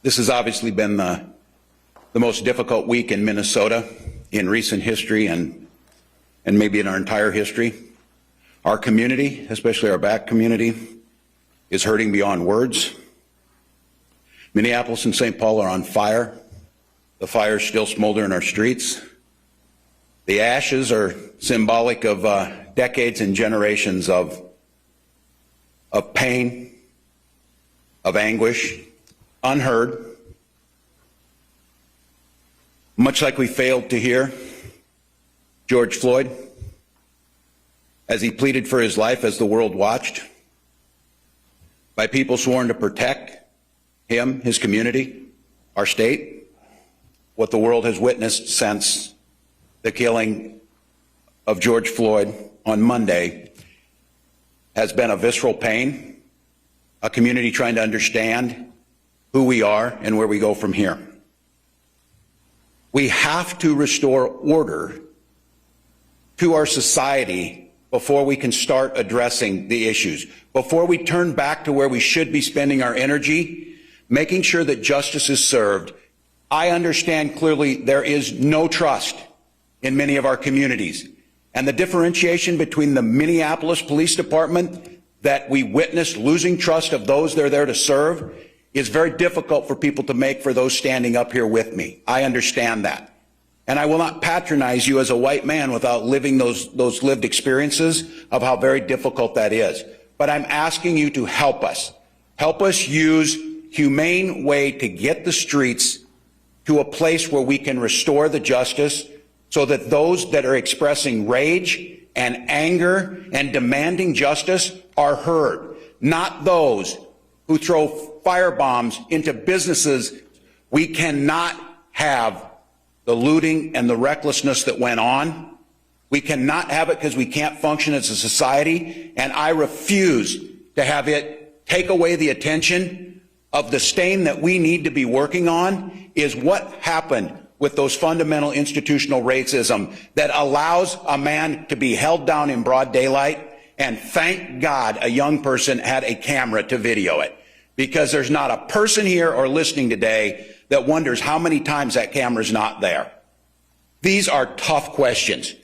This has obviously been the most difficult week in Minnesota in recent history and maybe in our entire history. Our community, especially our Black community, is hurting beyond words. Minneapolis and St. Paul are on fire. The fires still smolder in our streets. The ashes are symbolic of decades and generations of pain, of anguish, unheard. Much like we failed to hear George Floyd as he pleaded for his life as the world watched, by people sworn to protect him, his community, our state. What the world has witnessed since the killing of George Floyd on Monday has been a visceral pain, a community trying to understand who we are and where we go from here. We have to restore order to our society before we can start addressing the issues, before we turn back to where we should be spending our energy, making sure that justice is served. I understand clearly there is no trust in many of our communities. And the differentiation between the Minneapolis Police Department that we witnessed losing trust of those they're there to serve is very difficult for people to make for those standing up here with me. I understand that. And I will not patronize you as a white man without living those lived experiences of how very difficult that is. But I'm asking you to help us. Help us use humane way to get the streets to a place where we can restore the justice so that those that are expressing rage and anger and demanding justice are heard, not those who throw firebombs into businesses. We cannot have the looting and the recklessness that went on. We cannot have it because we can't function as a society, and I refuse to have it take away the attention of the stain that we need to be working on is what happened with those fundamental institutional racism that allows a man to be held down in broad daylight, and thank God a young person had a camera to video it, because there's not a person here or listening today that wonders how many times that camera's not there. These are tough questions.